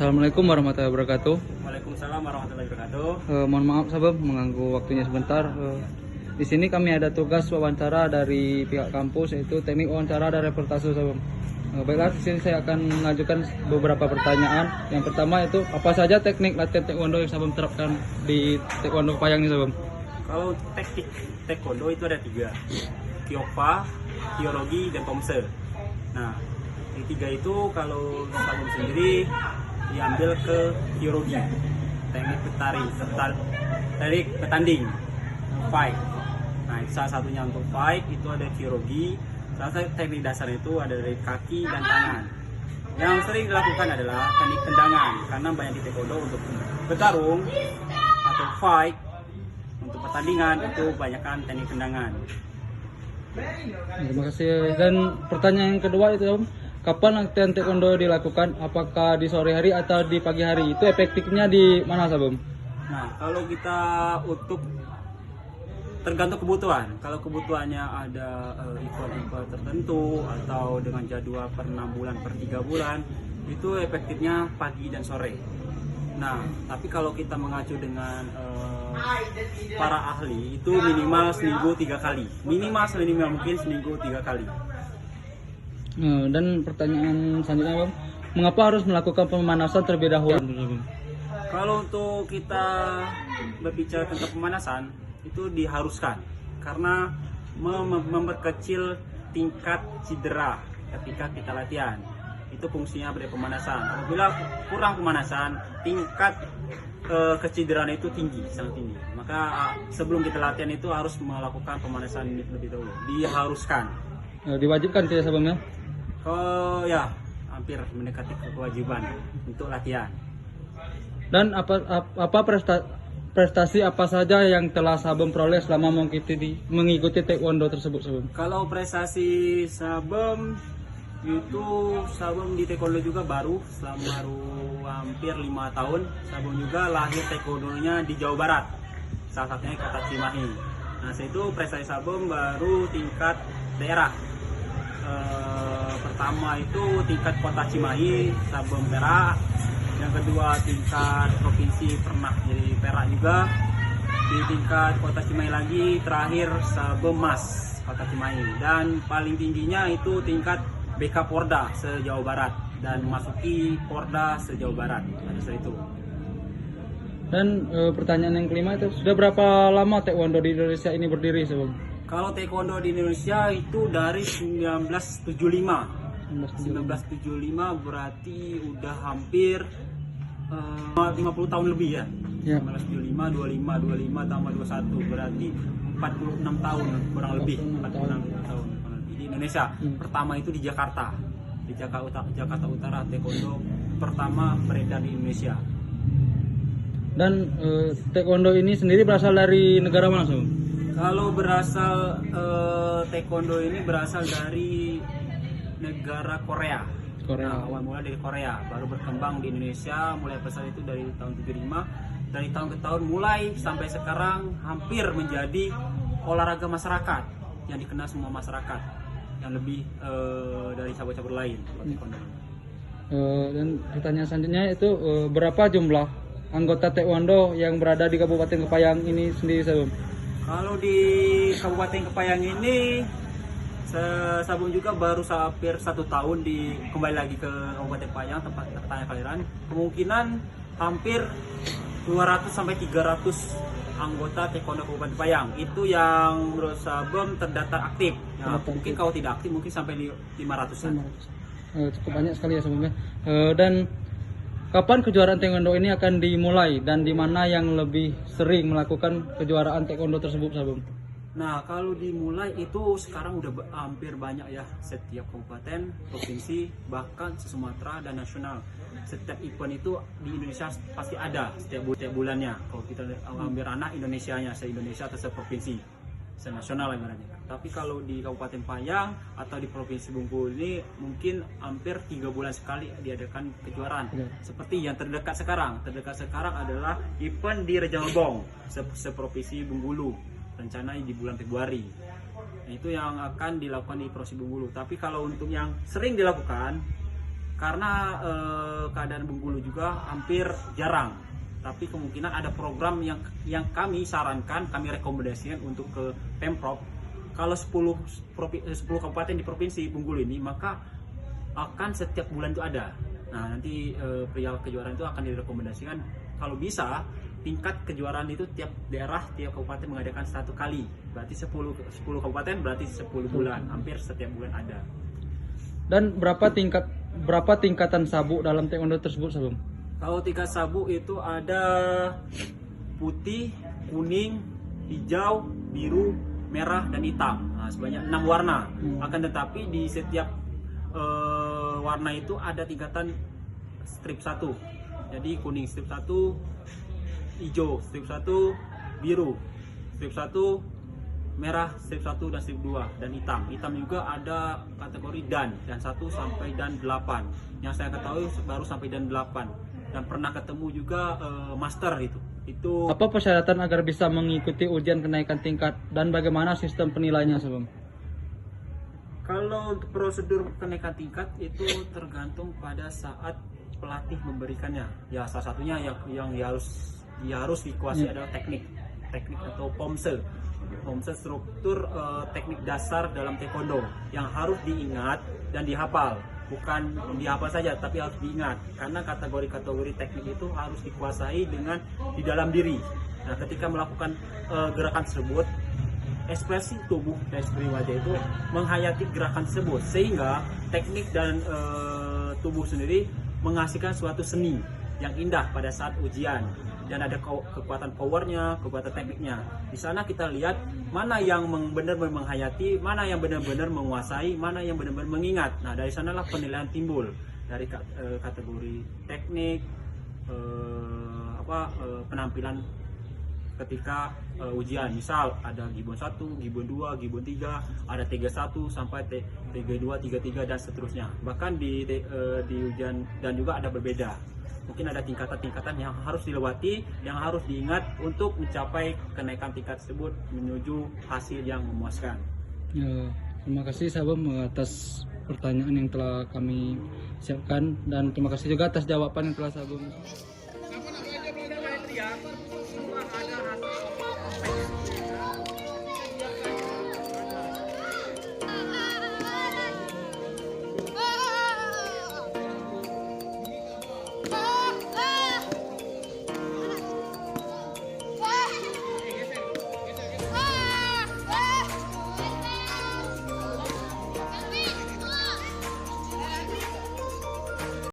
Assalamualaikum warahmatullahi wabarakatuh. Waalaikumsalam warahmatullahi wabarakatuh. Mohon maaf Sabam mengganggu waktunya sebentar. Di sini kami ada tugas wawancara dari pihak kampus, yaitu teknik wawancara dan reportase Sabam. Baiklah, di sini saya akan mengajukan beberapa pertanyaan. Yang pertama itu apa saja teknik latihan taekwondo yang Sabam terapkan di taekwondo Kepayang ini Sabam? Kalau teknik taekwondo itu ada 3, Kyopa, Kyologi, dan Tomse. Nah, yang 3 itu kalau Sabam sendiri diambil ke Kyologi, teknik teknik bertanding, fight. Nah, salah satunya untuk fight itu ada Kyologi. Salah satu teknik dasarnya itu ada dari kaki dan tangan. Yang sering dilakukan adalah teknik tendangan, karena banyak di taekwondo untuk bertarung atau fight, untuk pertandingan itu banyakkan teknik tendangan. Terima kasih. Dan pertanyaan yang kedua itu Sabam, kapan latihan taekwondo dilakukan? Apakah di sore hari atau di pagi hari? Itu efektifnya di mana Sabam? Nah, kalau kita untuk tergantung kebutuhan. Kalau kebutuhannya ada event-event tertentu atau dengan jadwal per 6 bulan, per 3 bulan, itu efektifnya pagi dan sore. Nah, tapi kalau kita mengacu dengan para ahli, itu minimal seminggu 3 kali. Minimal mungkin seminggu 3 kali. Dan pertanyaan selanjutnya Bang, mengapa harus melakukan pemanasan terlebih dahulu? Kalau untuk kita berbicara tentang pemanasan, itu diharuskan karena memperkecil tingkat cedera ketika kita latihan. Itu fungsinya dari pemanasan. Apabila kurang pemanasan, tingkat kecederaan itu sangat tinggi. Maka sebelum kita latihan itu harus melakukan pemanasan ini lebih dahulu. Diharuskan. Diwajibkan tidak Sabam ya? Ya, hampir mendekati kewajiban untuk latihan. Dan apa prestasi apa saja yang telah Sabam peroleh selama mengikuti taekwondo tersebut Sabam? Kalau prestasi Sabam itu, Sabam di taekwondo juga baru hampir 5 tahun. Sabam juga lahir taekwondonya di Jawa Barat, salah satunya kota Cimahi. Nah, itu prestasi Sabam baru tingkat daerah. Pertama itu tingkat kota Cimahi, Sabam perak. Yang kedua tingkat provinsi pernah jadi perak juga. Di tingkat kota Cimahi lagi, terakhir Sabam Mas kota Cimahi. Dan paling tingginya itu tingkat BK Porda se-Jawa Barat dan memasuki Porda se-Jawa Barat. Ada itu. Dan pertanyaan yang kelima itu, sudah berapa lama taekwondo di Indonesia ini berdiri Sabam? Kalau taekwondo di Indonesia itu dari 1975. 1975 berarti udah hampir 50 tahun lebih ya. 1975, 25 tambah 21 berarti 46 tahun kurang lebih. 46 tahun di Indonesia. Pertama itu di Jakarta. Di Jakarta Utara taekwondo pertama beredar di Indonesia. Dan taekwondo ini sendiri berasal dari negara mana Sabam? Kalau berasal taekwondo ini berasal dari negara Korea. Nah, awal mula dari Korea, baru berkembang di Indonesia mulai besar itu dari tahun 75. Dari tahun ke tahun mulai sampai sekarang hampir menjadi olahraga masyarakat yang dikenal semua masyarakat, yang lebih dari cabur-cabur lain. Dan pertanyaan selanjutnya itu, berapa jumlah anggota taekwondo yang berada di Kabupaten Kepayang ini sendiri Sabam? Kalau di Kabupaten Kepayang ini, Sabam juga baru hampir 1 tahun kembali lagi ke Kabupaten Kepayang, tempat tanya kelahiran. Kemungkinan hampir 200 sampai 300 anggota taekwondo Kabupaten Kepayang. Itu yang menurut Sabam terdaftar aktif. Nah, mungkin kalau tidak aktif mungkin sampai 500-an. Cukup banyak sekali ya Sabam ya. Dan kapan kejuaraan taekwondo ini akan dimulai dan di mana yang lebih sering melakukan kejuaraan taekwondo tersebut Sabam? Nah, kalau dimulai itu sekarang udah hampir banyak ya, setiap kabupaten, provinsi, bahkan se-Sumatera dan nasional. Setiap event itu di Indonesia pasti ada setiap bulannya. Kalau kita ambil anak Indonesianya, se-Indonesia atau se-provinsi, se-nasional ibaratnya. Tapi kalau di Kabupaten Kepayang atau di Provinsi Bengkulu ini mungkin hampir 3 bulan sekali diadakan kejuaraan. Seperti yang terdekat sekarang adalah event di Rejang Lebong, se-provinsi Bengkulu. Rencananya di bulan Februari. Nah, itu yang akan dilakukan di Provinsi Bengkulu. Tapi kalau untuk yang sering dilakukan karena keadaan Bengkulu juga hampir jarang. Tapi kemungkinan ada program yang kami sarankan, kami rekomendasikan untuk ke Pemprov. Kalau 10 kabupaten di provinsi Bengkulu ini, maka akan setiap bulan itu ada. Nah, nanti perihal kejuaraan itu akan direkomendasikan. Kalau bisa, tingkat kejuaraan itu tiap daerah, tiap kabupaten mengadakan 1 kali. Berarti 10 kabupaten berarti 10 bulan, hampir setiap bulan ada. Dan berapa tingkatan sabuk dalam taekwondo tersebut, Sabung? Kalau tingkat sabuk itu ada putih, kuning, hijau, biru, merah, dan hitam. Nah, sebanyak 6 warna. Akan tetapi di setiap warna itu ada tingkatan strip 1. Jadi kuning strip 1, hijau strip 1, biru strip 1, merah strip 1 dan strip 2, dan hitam. Hitam juga ada kategori dan 1 sampai dan 8. Yang saya ketahui baru sampai dan 8. Dan pernah ketemu juga master itu. Apa persyaratan agar bisa mengikuti ujian kenaikan tingkat dan bagaimana sistem penilaiannya, Sabung? Kalau untuk prosedur kenaikan tingkat itu tergantung pada saat pelatih memberikannya. Ya, salah satunya yang harus dikuasai adalah teknik atau POMSE. POMSE struktur teknik dasar dalam taekwondo yang harus diingat dan dihafal. Bukan dihafal saja, tapi harus diingat. Karena kategori-kategori teknik itu harus dikuasai di dalam diri. Nah, ketika melakukan gerakan tersebut, ekspresi tubuh dan ekspresi wajah itu menghayati gerakan tersebut, sehingga teknik dan tubuh sendiri menghasilkan suatu seni yang indah pada saat ujian. Dan ada kekuatan powernya, kekuatan tekniknya. Di sana kita lihat mana yang benar-benar menghayati, mana yang benar-benar menguasai, mana yang benar-benar mengingat. Nah, dari sanalah penilaian timbul dari kategori teknik, penampilan ketika ujian. Misal ada Gibbon 1, Gibbon 2, Gibbon 3, ada 31 sampai TG2, 33 dan seterusnya. Bahkan di ujian dan juga ada berbeda. Mungkin ada tingkatan-tingkatan yang harus dilewati, yang harus diingat untuk mencapai kenaikan tingkat tersebut menuju hasil yang memuaskan. Ya, terima kasih Sabung atas pertanyaan yang telah kami siapkan, dan terima kasih juga atas jawaban yang telah Sabung